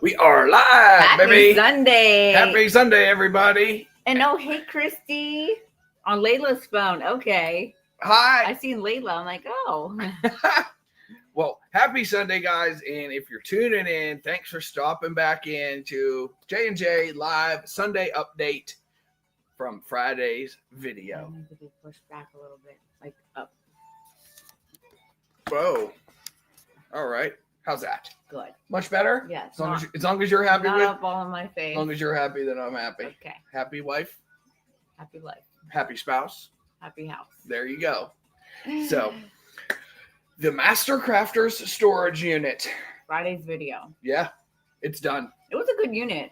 We are live, Happy baby. Sunday. Happy Sunday, everybody. And oh, hey, Christy. On Layla's phone. Okay. Hi. I seen Layla. I'm like, oh. Well, happy Sunday, guys. And if you're tuning in, thanks for stopping back in to J&J Live Sunday Update from Friday's video. I need to be pushed back a little bit. Like up. Whoa. All right. How's that? Good. Much better? Yeah. As long as you're happy not with up all in my face. As long as you're happy, then I'm happy. Okay. Happy wife. Happy life. Happy spouse. Happy house. There you go. So, the Master Crafters storage unit. Friday's video. Yeah, it's done. It was a good unit.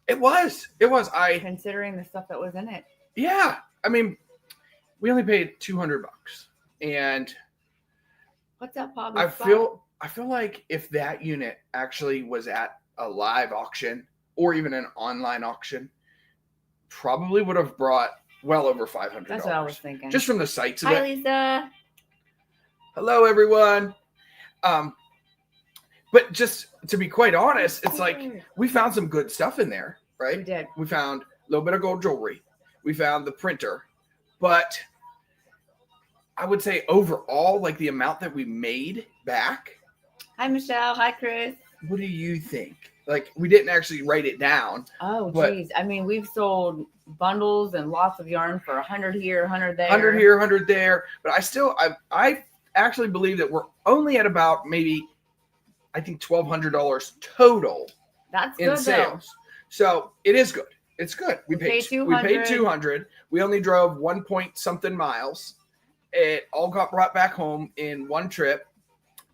It was. Considering the stuff that was in it. Yeah. I mean, we only paid $200, and What's up, Bob? I feel like if that unit actually was at a live auction or even an online auction, probably would have brought well over $500. That's what I was thinking. Just from the sights of Hi, it. Lisa. Hello, everyone. But just to be quite honest, it's like we found some good stuff in there, right? We did. We found a little bit of gold jewelry. We found the printer. But I would say overall, like the amount that we made back. Hi, Michelle. Hi, Chris. What do you think? Like, we didn't actually write it down. Oh, but geez. I mean, we've sold bundles and lots of yarn for 100 here, 100 there. 100 here, 100 there. But I actually believe that we're only at about maybe, I think, $1,200 total. That's in good, sales. So it is good. It's good. We paid 200. We paid 200. We only drove 1 point something miles. It all got brought back home in one trip,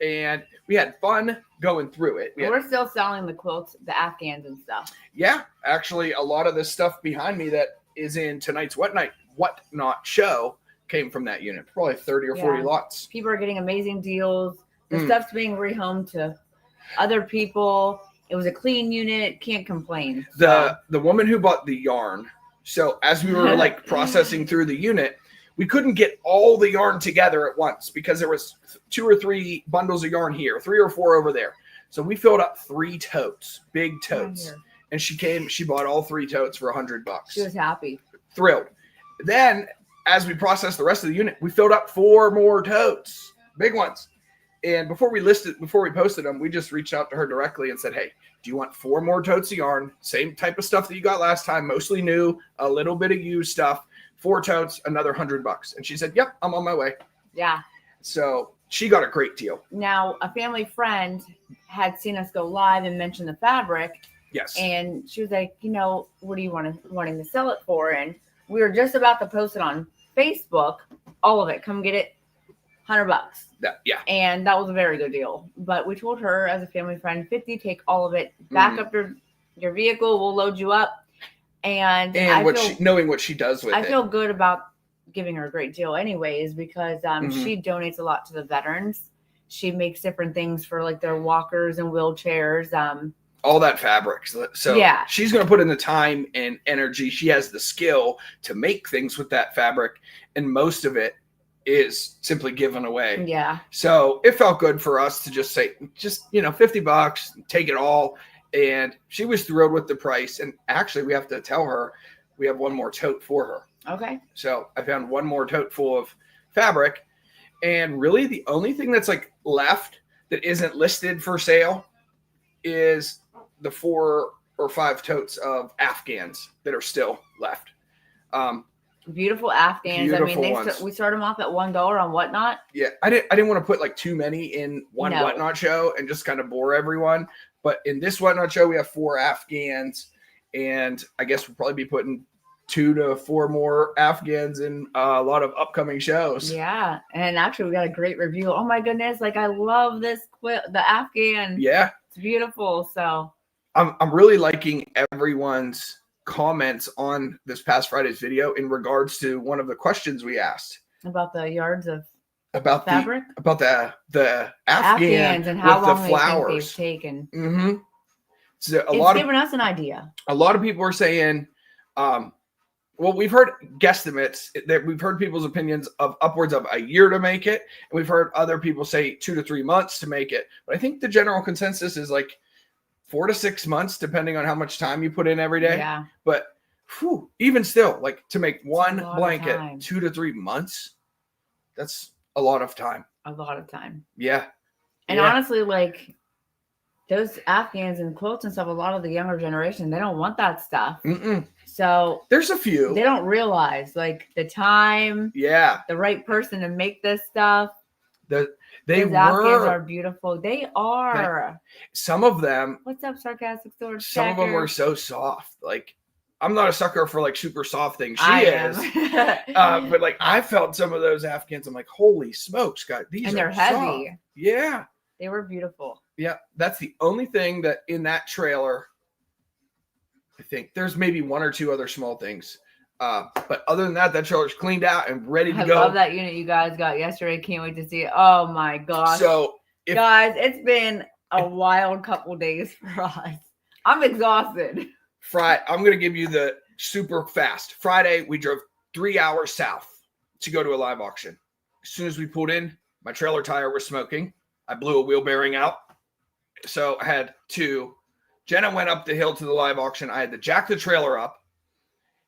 and we had fun going through it. We're still selling the quilts, the Afghans and stuff. Yeah, actually, a lot of the stuff behind me that is in tonight's Whatnot show came from that unit. Probably 30 or 40 lots. People are getting amazing deals. The stuff's being rehomed to other people. It was a clean unit. Can't complain. The woman who bought the yarn. So as we were like processing through the unit, we couldn't get all the yarn together at once because there was 2 or 3 bundles of yarn here, 3 or 4 over there. So we filled up 3 totes, big totes. And she bought all 3 totes for $100. She was happy. Thrilled. Then as we processed the rest of the unit, we filled up 4 more totes, big ones. And before we posted them, we just reached out to her directly and said, hey, do you want 4 more totes of yarn? Same type of stuff that you got last time, mostly new, a little bit of used stuff. 4 totes, another $100. And she said, yep, I'm on my way. Yeah. So she got a great deal. Now, a family friend had seen us go live and mentioned the fabric. Yes. And she was like, what do you wanting to sell it for? And we were just about to post it on Facebook. All of it. Come get it. $100. Yeah. And that was a very good deal. But we told her as a family friend, 50, take all of it. Back up your vehicle. We'll load you up. And knowing what she does with it. I feel good about giving her a great deal anyways, because she donates a lot to the veterans. She makes different things for like their walkers and wheelchairs. All that fabric. So yeah, she's going to put in the time and energy. She has the skill to make things with that fabric. And most of it is simply given away. Yeah. So it felt good for us to just say, $50, take it all. And she was thrilled with the price. And actually, we have to tell her we have 1 more tote for her. Okay. So I found 1 more tote full of fabric. And really the only thing that's like left that isn't listed for sale is the 4 or 5 totes of Afghans that are still left. Beautiful Afghans. Beautiful we start them off at $1 on Whatnot. Yeah. I didn't want to put like too many in one Whatnot show and just kind of bore everyone. But in this Whatnot show, we have 4 Afghans, and I guess we'll probably be putting 2 to 4 more Afghans in a lot of upcoming shows. Yeah, and actually, we got a great review. Oh my goodness! Like I love this the Afghan. Yeah, it's beautiful. So I'm really liking everyone's comments on this past Friday's video in regards to one of the questions we asked about the yards of. About fabric? The Afghans and how long the flowers they've taken. Mm-hmm. So it's giving us an idea. A lot of people are saying, well, we've heard guesstimates that we've heard people's opinions of upwards of a year to make it, and we've heard other people say 2 to 3 months to make it. But I think the general consensus is like 4 to 6 months, depending on how much time you put in every day. Yeah. But even still, like to make one a lot of blanket time. 2 to 3 months, that's a lot of time. A lot of time. Yeah. And honestly, like those Afghans and quilts and stuff, a lot of the younger generation, they don't want that stuff. So there's a few. They don't realize like the time, the right person to make this stuff. Those Afghans are beautiful. They are. Some of them. What's up, sarcastic sword? Some of them were so soft. Like, I'm not a sucker for like super soft things. She is. But like, I felt some of those Afghans. I'm like, holy smokes, God, these and are they're heavy. Soft. Yeah. They were beautiful. Yeah. That's the only thing that in that trailer, I think there's maybe 1 or 2 other small things. But other than that, that trailer's cleaned out and ready to go. I love that unit you guys got yesterday. Can't wait to see it. Oh my gosh. So guys, it's been a wild couple days for us. I'm exhausted. I'm going to give you the super fast. Friday, we drove 3 hours south to go to a live auction. As soon as we pulled in, my trailer tire was smoking. I blew a wheel bearing out. So I had to, Jenna went up the hill to the live auction. I had to jack the trailer up,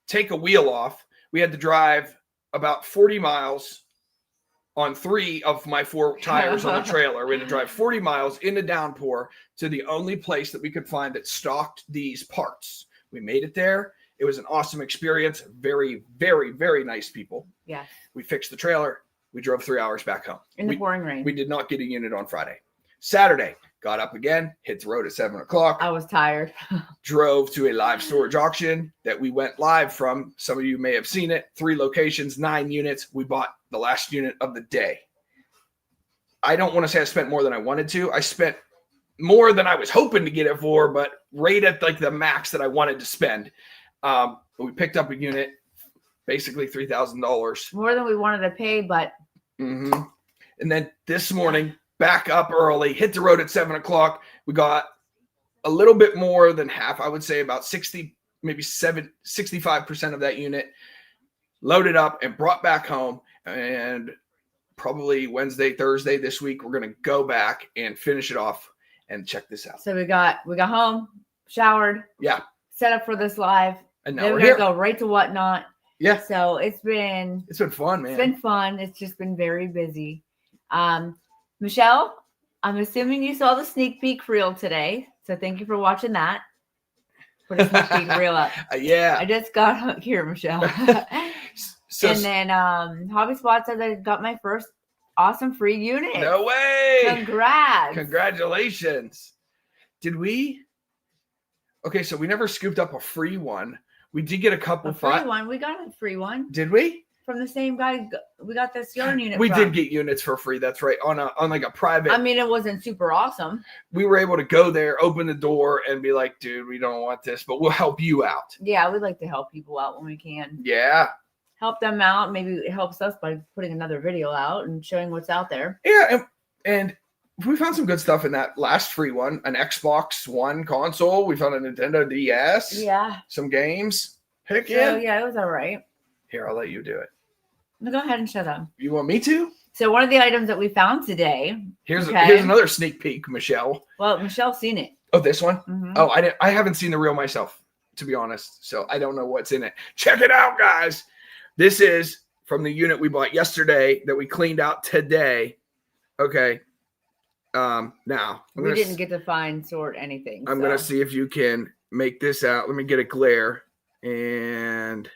take a wheel off. We had to drive about 40 miles on 3 of my 4 tires on the trailer. We had to drive 40 miles in the downpour to the only place that we could find that stocked these parts. We made it there. It was an awesome experience. Very, very, very nice people. Yeah. We fixed the trailer. We drove 3 hours back home. In the pouring rain. We did not get a unit on Friday. Saturday, got up again, hit the road at 7 o'clock. I was tired. Drove to a live storage auction that we went live from. Some of you may have seen it. 3 locations, 9 units. We bought the last unit of the day. I don't want to say I spent more than I wanted to. I spent more than I was hoping to get it for, but right at like the max that I wanted to spend. We picked up a unit, basically $3,000. More than we wanted to pay, but. And then this morning, back up early, hit the road at 7 o'clock. We got a little bit more than half. I would say about 60, maybe 65% of that unit loaded up and brought back home. And probably Wednesday, Thursday this week, we're going to go back and finish it off and check this out. So we got home, showered. Yeah. Set up for this live. And now then we're going to go right to Whatnot. Yeah. So it's been fun, man. It's been fun. It's just been very busy. Michelle, I'm assuming you saw the sneak peek reel today. So thank you for watching that. Put a sneak peek reel up. Yeah. I just got here, Michelle. And then Hobby Spot said I got my first awesome free unit. No way. Congrats. Congratulations. Did we? Okay, so we never scooped up a free one. We did get a couple. Free one. We got a free one. Did we? From the same guy we got this yarn unit We from. did get units for free. That's right. On like a private. I mean, it wasn't super awesome. We were able to go there, open the door, and be like, dude, we don't want this, but we'll help you out. Yeah, we'd like to help people out when we can. Yeah. Help them out. Maybe it helps us by putting another video out and showing what's out there. Yeah, and we found some good stuff in that last free one. An Xbox One console. We found a Nintendo DS. Yeah. Some games. Heck yeah. Yeah, it was all right. Here, I'll let you do it. No, go ahead and shut up. You want me to? So one of the items that we found today. Here's another sneak peek, Michelle. Well, Michelle's seen it. Oh, this one? Mm-hmm. Oh, I haven't seen the reel myself, to be honest. So I don't know what's in it. Check it out, guys. This is from the unit we bought yesterday that we cleaned out today. Okay. Now we didn't get to find sort anything. I'm gonna see if you can make this out. Let me get a glare. And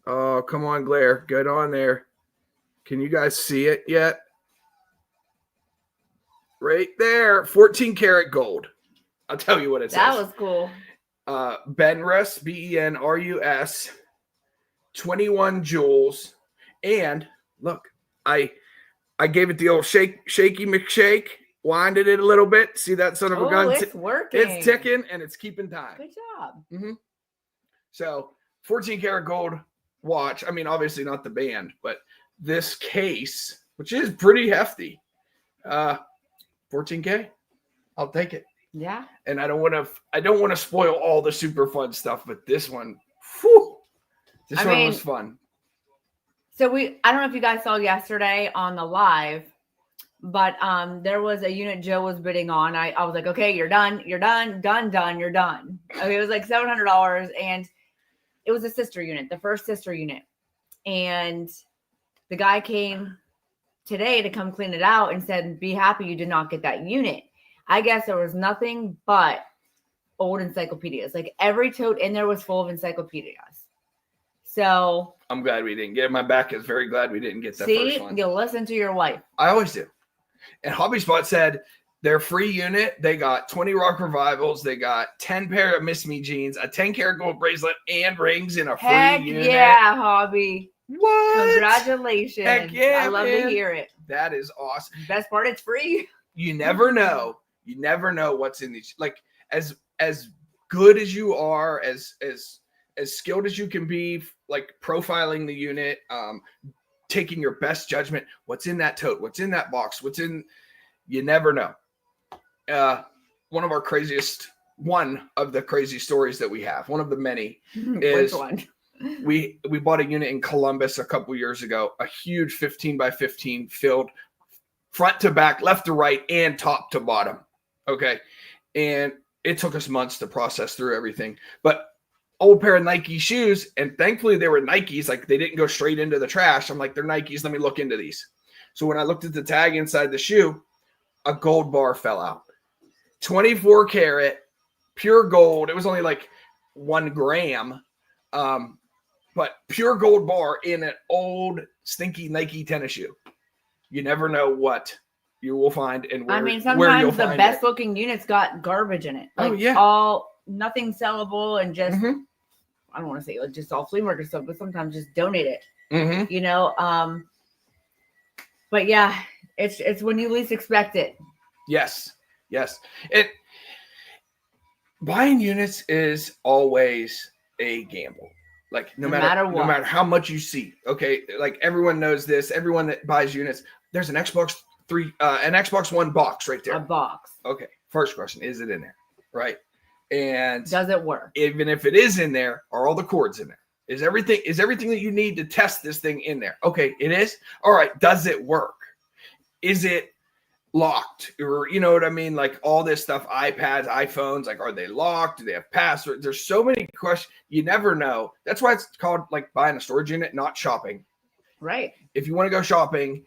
oh, come on, glare. Get on there. Can you guys see it yet? Right there. 14 karat gold. I'll tell you what it says. That was cool. Benrus, Benrus, 21 jewels. And look, I gave it the old shaky McShake, winded it a little bit. See that son of a gun? It's working. It's ticking and it's keeping time. Good job. Mm-hmm. So 14 karat gold watch. I mean, obviously not the band, but this case, which is pretty hefty. 14K. I'll take it. Yeah. And I don't want to spoil all the super fun stuff, but this one, whew, this one was fun. So I don't know if you guys saw yesterday on the live, But there was a unit Joe was bidding on. I was like, okay, you're done, you're done, done, you're done. Okay, it was like $700, and it was a sister unit, the first sister unit. And the guy came today to come clean it out and said, be happy you did not get that unit. I guess there was nothing but old encyclopedias. Like every tote in there was full of encyclopedias. So I'm glad we didn't get it. My back is very glad we didn't get that first one. You listen to your wife. I always do. And Hobby Spot said their free unit, they got 20 Rock Revivals, they got 10 pair of Miss Me jeans, a 10-karat gold bracelet, and rings in a free unit. Yeah, Hobby. What? Congratulations. Heck yeah, I love to hear it. That is awesome. Best part, it's free. You never know. You never know what's in these. Like as good as you are, as skilled as you can be, like profiling the unit, taking your best judgment, what's in that tote, what's in that box, you never know. One of the crazy stories that we have, one of the many is Which one? we bought a unit in Columbus a couple years ago, a huge 15 by 15 filled front to back, left to right, and top to bottom. Okay. And it took us months to process through everything, but old pair of Nike shoes. And thankfully they were Nikes. Like they didn't go straight into the trash. I'm like, they're Nikes. Let me look into these. So when I looked at the tag inside the shoe, a gold bar fell out, 24 karat pure gold. It was only like 1 gram. But pure gold bar in an old stinky Nike tennis shoe. You never know what you will find and where. I mean, where you'll sometimes the find best it. looking units got garbage in it. Like nothing sellable and just I don't want to say like just all flea market stuff, but sometimes just donate it. You know, but yeah, it's when you least expect it. Yes. Buying units is always a gamble. Like no matter how much you see. Okay, like everyone knows this. Everyone that buys units, there's an Xbox One box right there. A box. Okay. First question: is it in there? Right. And does it work? Even if it is in there, are all the cords in there? Is everything that you need to test this thing in there? Okay, it is. All right. Does it work? Is it locked? Or you know what I mean? Like all this stuff, iPads, iPhones, like are they locked? Do they have passwords? There's so many questions. You never know. That's why it's called like buying a storage unit, not shopping. Right. If you want to go shopping,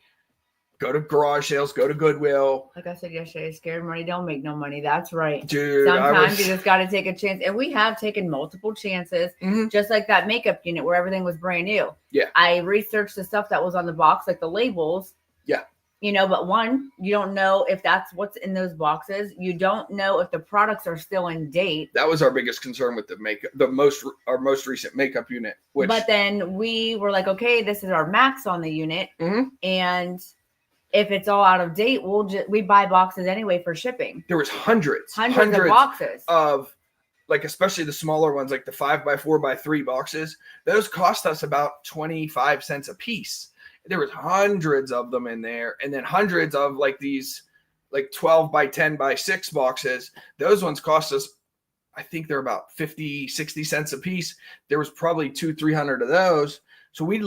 go to garage sales, go to Goodwill. Like I said yesterday, scared money don't make no money. That's right. Dude, sometimes you just got to take a chance. And we have taken multiple chances, just like that makeup unit where everything was brand new. Yeah. I researched the stuff that was on the box, like the labels. Yeah. You know, but one, you don't know if that's what's in those boxes. You don't know if the products are still in date. That was our biggest concern with the makeup, our most recent makeup unit. But then we were like, okay, this is our max on the unit. And if it's all out of date, we buy boxes anyway for shipping. There was hundreds of boxes of, like, especially the smaller ones, like the 5x4x3 boxes. Those cost us about 25 cents a piece. There was hundreds of them in there, and then hundreds of like these, like 12x10x6 boxes. Those ones cost us, I think they're about 50, 60 cents a piece. There was probably 200-300 of those. So we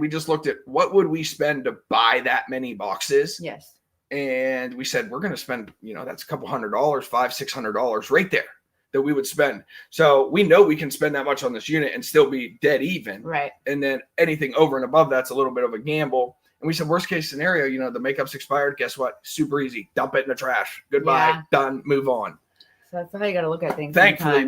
just looked at what would we spend to buy that many boxes. Yes. And we said, we're going to spend, that's a couple $100, $500-$600 right there that we would spend. So we know we can spend that much on this unit and still be dead even. Right. And then anything over and above that's a little bit of a gamble. And we said, worst case scenario, the makeup's expired. Guess what? Super easy. Dump it in the trash. Goodbye. Yeah. Done. Move on. So that's how you got to look at things. Thankfully,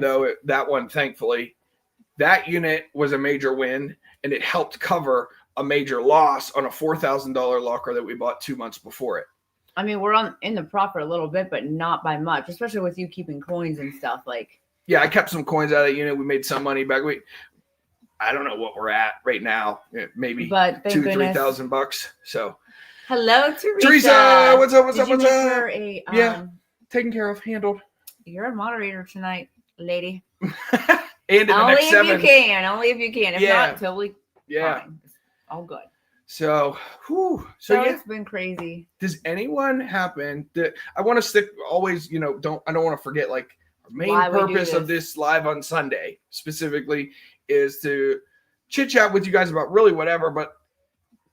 that unit was a major win, and it helped cover a major loss on a $4,000 locker that we bought 2 months before it. I mean, we're in the profit a little bit, but not by much, especially with you keeping coins and stuff. Like, yeah, I kept some coins out of that unit. We made some money back. I don't know what we're at right now. Maybe $2,000-$3,000. So, hello, Teresa. Teresa, what's up? What's up? Yeah, taken care of, handled. You're a moderator tonight, lady. And in the next 7. Only if you can. If not, totally fine. It's all good. So it's been crazy. Does anyone happen that I want to stick always, I don't want to forget, like, our main purpose of this live on Sunday specifically is to chit chat with you guys about really whatever, but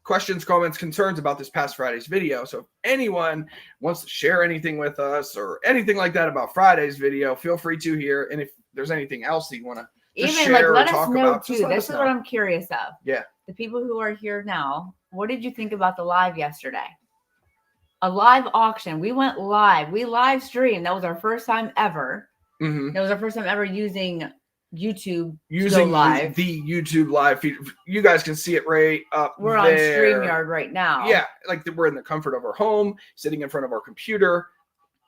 questions, comments, concerns about this past Friday's video. So if anyone wants to share anything with us or anything like that about Friday's video, feel free to here. And if there's anything else that you want to even like let us know about, too. This is what I'm curious of. Yeah. The people who are here now, what did you think about the live yesterday? A live auction. We went live. We live streamed. That was our first time ever. Mm-hmm. That was our first time ever using YouTube live. The YouTube live feed. You guys can see it right up We're there. on StreamYard right now. Yeah, like we're in the comfort of our home, sitting in front of our computer,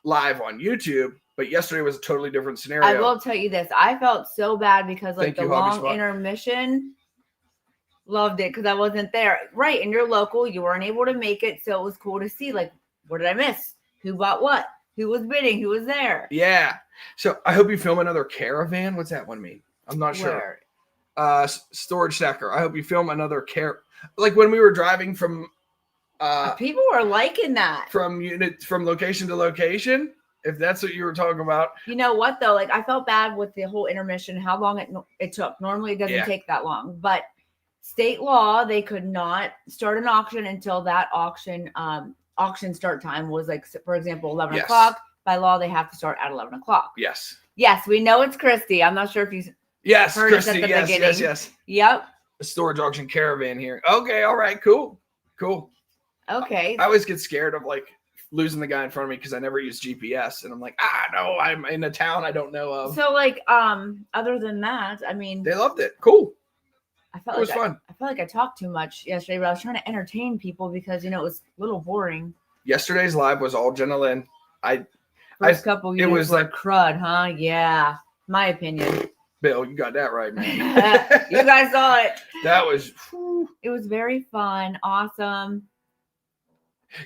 live on YouTube. But yesterday was a totally different scenario. I will tell you this. I felt so bad because like the long intermission, loved it because I wasn't there. Right, and you're local. You weren't able to make it. So it was cool to see like, what did I miss? Who bought what? Who was bidding? Who was there? Yeah. So I hope you film another caravan. What's that one mean? I'm not sure. Storage stacker. I hope you film another like when we were driving from people were liking that. From location to location. If that's what you were talking about. You know what though? Like I felt bad with the whole intermission, how long it took. Normally it doesn't take that long, but state law, they could not start an auction until that auction start time was like, for example, 11 o'clock. By law, they have to start at 11 o'clock. Yes. Yes, we know it's Christy. I'm not sure if you heard Christy, us at the beginning. Yes. Yep. A storage auction caravan here. Okay, all right, cool. Okay. I always get scared of like losing the guy in front of me because I never use GPS, and I'm like, no, I'm in a town I don't know of. So like, other than that, I mean, they loved it. Cool. It was fun. I felt like I talked too much yesterday, but I was trying to entertain people because it was a little boring. Yesterday's live was all Jenna Lynn. First couple years it was like crud, huh? Yeah, my opinion. Bill, you got that right, man. You guys saw it. That was. It was very fun, awesome.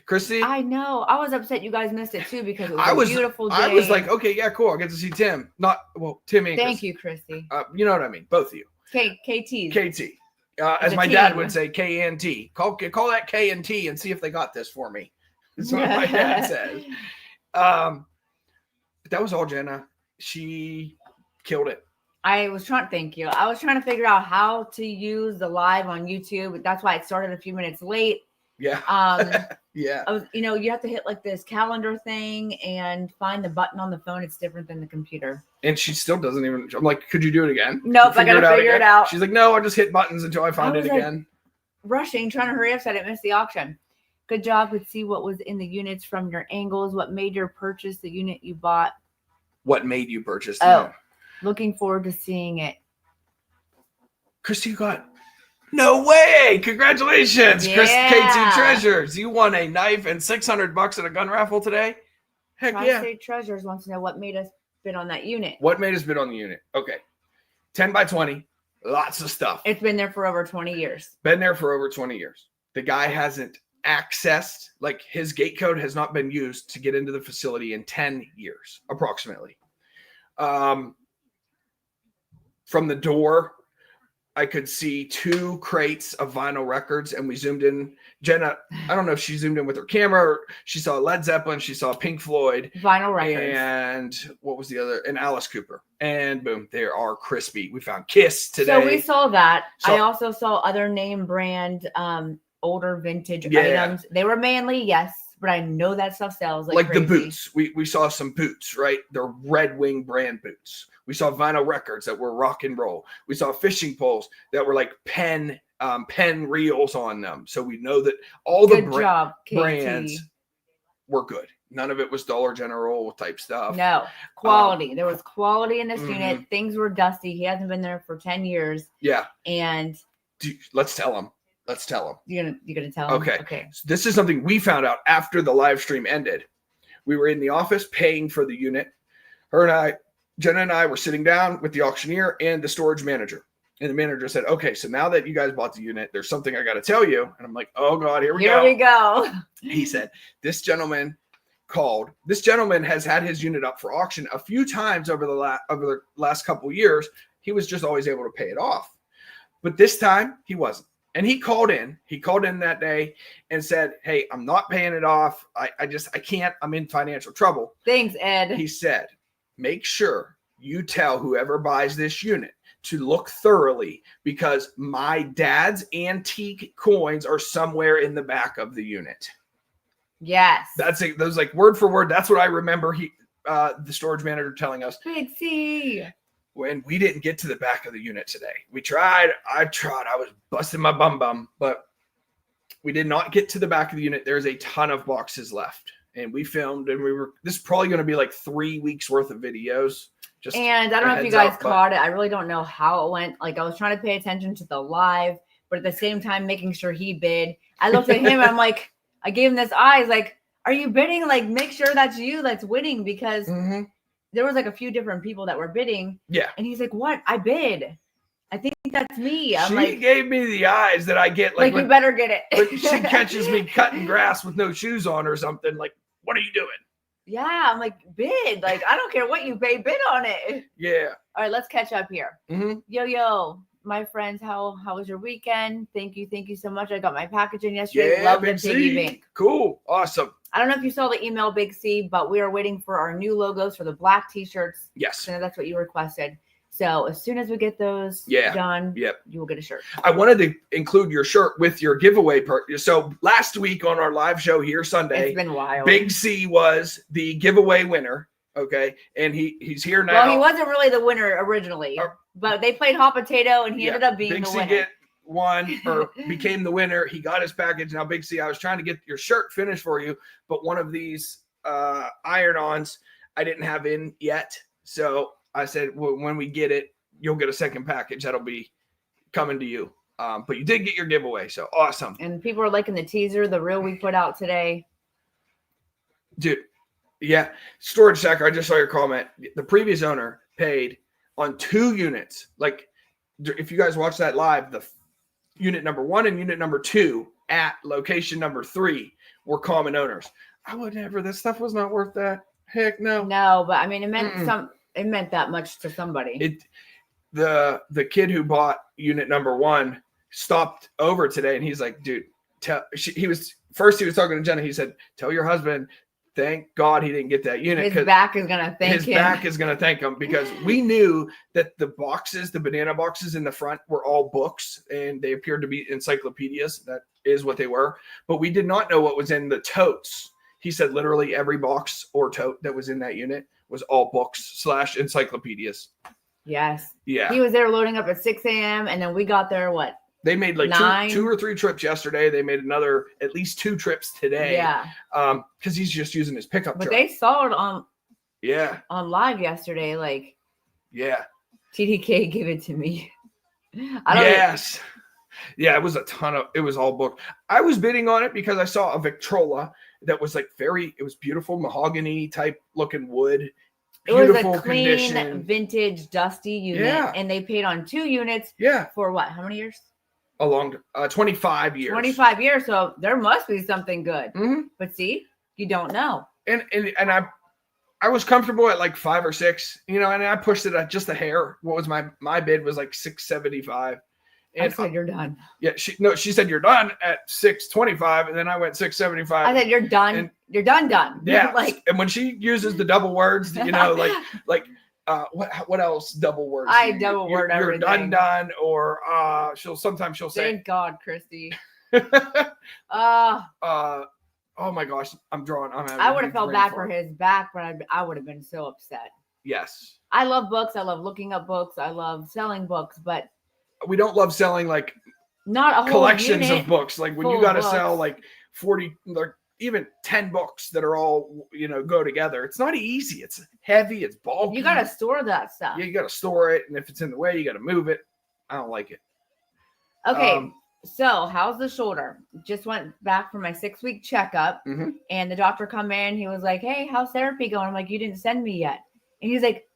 Christy, I know. I was upset you guys missed it too because it was a beautiful day. I was like, okay, yeah, cool. I get to see Tim. Tim and Thank you, Christy. You know what I mean? Both of you. KT. As my dad would say, KNT. Call that KNT and see if they got this for me. That's what my dad says. That was all Jenna. She killed it. Thank you. I was trying to figure out how to use the live on YouTube. That's why it started a few minutes late. Yeah. Yeah. You have to hit like this calendar thing and find the button on the phone. It's different than the computer. And she still doesn't even. I'm like, could you do it again? Nope, I gotta figure it out. She's like, no, I'll just hit buttons until I find it again. Rushing, trying to hurry up so I didn't miss the auction. Good job. Could see what was in the units from your angles. What made you purchase the unit you bought? What made you purchase? Looking forward to seeing it. Christy, you got. No way! Congratulations, KT Treasures. You won a knife and $600 at a gun raffle today. Heck yeah. Tri-State Treasures wants to know what made us bid on that unit. What made us bid on the unit? Okay. 10 by 20. Lots of stuff. It's been there for over 20 years. Been there for over 20 years. The guy hasn't accessed, like his gate code has not been used to get into the facility in 10 years, approximately. From the door, I could see 2 crates of vinyl records, and we zoomed in. Jenna, I don't know if she zoomed in with her camera or she saw Led Zeppelin, she saw Pink Floyd. Vinyl records. And what was the other? And Alice Cooper. And boom, they are crispy. We found Kiss today. So we saw that. I also saw other name brand, older vintage items. They were manly, yes, but I know that stuff sells like crazy. The boots. We saw some boots, right? They're Red Wing brand boots. We saw vinyl records that were rock and roll. We saw fishing poles that were like pen reels on them. So we know that all the brands were good. None of it was Dollar General type stuff. No, quality. There was quality in this unit. Things were dusty. He hasn't been there for 10 years. Yeah. And let's tell him. You're gonna tell him? Okay. So this is something we found out after the live stream ended. We were in the office paying for the unit. Jenna and I were sitting down with the auctioneer and the storage manager. And the manager said, okay, so now that you guys bought the unit, there's something I got to tell you. And I'm like, oh God, here we go. He said, this gentleman called. This gentleman has had his unit up for auction a few times over the last couple years. He was just always able to pay it off. But this time he wasn't. And he called in that day and said, hey, I'm not paying it off. I can't, I'm in financial trouble. Thanks, Ed. He said, make sure you tell whoever buys this unit to look thoroughly because my dad's antique coins are somewhere in the back of the unit. Yes. That was like word for word. That's what I remember the storage manager telling us. Big C. When we didn't get to the back of the unit today. We tried. I was busting my bum, but we did not get to the back of the unit. There's a ton of boxes left. And we filmed, and this is probably going to be like 3 weeks worth of videos. And I don't know if you guys caught it. I really don't know how it went. Like, I was trying to pay attention to the live, but at the same time, making sure he bid. I looked at him, and I'm like, I gave him this eyes, like, are you bidding? Like, make sure that's you that's winning, because there was like a few different people that were bidding. Yeah. And he's like, what? I bid. I think that's me. I'm she gave me the eyes that I get. Like you better get it. When she catches me cutting grass with no shoes on or something, like, what are you doing? Yeah, I'm like, bid. Like, I don't care what you pay, bid on it. Yeah. All right, let's catch up here. Yo, my friends, how was your weekend? Thank you so much. I got my package in yesterday. Yeah, love the piggy bank. Cool. Awesome. I don't know if you saw the email, Big C, but we are waiting for our new logos for the black t-shirts. Yes. I know that's what you requested. So as soon as we get those done, you will get a shirt. I wanted to include your shirt with your giveaway. So last week on our live show here Sunday, it's been wild. Big C was the giveaway winner. Okay. And he's here now. Well, he wasn't really the winner originally, but they played hot potato and he ended up being the winner. Became the winner. He got his package. Now, Big C, I was trying to get your shirt finished for you, but one of these iron-ons I didn't have in yet. So I said, well, when we get it, you'll get a second package. That'll be coming to you. But you did get your giveaway. So awesome. And people are liking the teaser, the reel we put out today. Dude. Yeah. Storage Sacker, I just saw your comment. The previous owner paid on 2 units. Like, if you guys watch that live, the unit number 1 and unit number 2 at location number 3 were common owners. I would never. This stuff was not worth that. Heck no. No, but I mean, it meant it meant that much to somebody. The kid who bought unit number 1 stopped over today, and he's like, dude, he was talking to Jenna. He said, tell your husband, thank God he didn't get that unit. His back is going to thank him. His back is going to thank him, because we knew that the boxes, the banana boxes in the front, were all books, and they appeared to be encyclopedias. That is what they were. But we did not know what was in the totes. He said literally every box or tote that was in that unit was all books / encyclopedias. Yes. Yeah. He was there loading up at 6 a.m. and then we got there, what? They made like 2 or 3 trips yesterday. They made at least 2 trips today. Yeah. Because he's just using his pickup truck. But they saw it on live yesterday. Like, TDK give it to me. Yes. Yeah, it was it was all booked. I was bidding on it because I saw a Victrola that was like it was beautiful mahogany type looking wood. Beautiful it was a clean, condition. Vintage, dusty unit. Yeah. And they paid on 2 units. Yeah. For what? How many years? Along 25 years. 25 years. So there must be something good. Mm-hmm. But see, you don't know. And I was comfortable at like 5 or 6, and I pushed it at just a hair. What was my bid was like 675. And I said you're done. Yeah, she said you're done at 625, and then I went 675. I said you're done. And, you're done. Yeah. And when she uses the double words, what else double words? Double word everything. You're done, or sometimes she'll say. Thank God, Christy. Oh my gosh, I'm drawing. I would have felt bad for his back, but I would have been so upset. Yes. I love books. I love looking up books. I love selling books, but we don't love selling like not a whole collections of books. Like when you got to sell like 40, like even 10 books that are all, go together. It's not easy. It's heavy. It's bulky. You got to store that stuff. Yeah, you got to store it. And if it's in the way, you got to move it. I don't like it. Okay. So how's the shoulder? Just went back for my 6-week checkup, and the doctor come in. He was like, hey, how's therapy going? I'm like, you didn't send me yet. And he's like,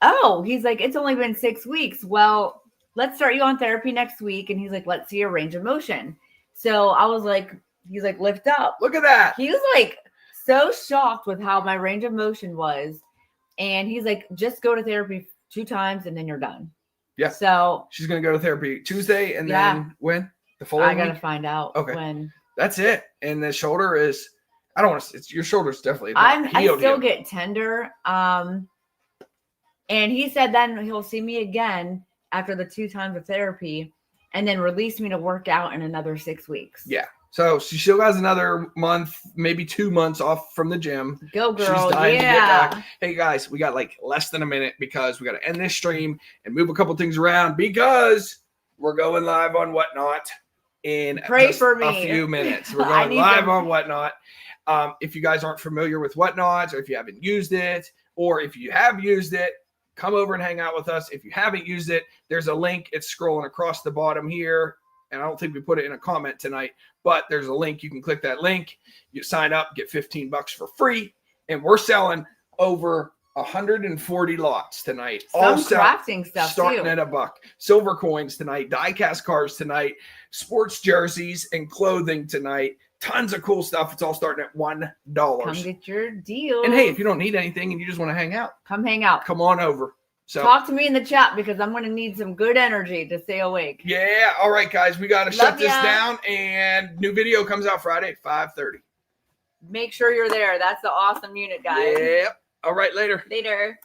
it's only been 6 weeks. Well, let's start you on therapy next week. And he's like, let's see your range of motion. So I was like, he's like, lift up. Look at that. He was like so shocked with how my range of motion was. And he's like, just go to therapy 2 times and then you're done. Yeah. So she's going to go to therapy Tuesday. And then when? The following week? I got to find out when. That's it. And the shoulder is, I don't want to, your shoulder's definitely I still get tender. And he said then he'll see me again after the 2 times of therapy, and then released me to work out in another 6 weeks. Yeah. So she still has another month, maybe 2 months off from the gym. Go girl. She's dying to get Yeah. back. Hey guys, we got like less than a minute because we got to end this stream and move a couple things around because we're going live on Whatnot in Pray just for me. a few minutes. We're I going need live some- on Whatnot. If you guys aren't familiar with Whatnot, or if you haven't used it, or if you have used it, come over and hang out with us. If you haven't used it, there's a link. It's scrolling across the bottom here. And I don't think we put it in a comment tonight, but there's a link. You can click that link. You sign up, get $15 for free. And we're selling over 140 lots tonight. Some crafting stuff starting too. at $1. Silver coins tonight, die-cast cars tonight, sports jerseys and clothing tonight. Tons of cool stuff. It's all starting at $1. Come get your deal. And hey, if you don't need anything and you just want to hang out, come hang out. come on over. So talk to me in the chat because I'm going to need some good energy to stay awake. yeah, all right, guys, we got to shut this ya. down, and new video comes out Friday, 5:30. Make sure you're there. That's the awesome unit, guys. Yep. All right, later. Later.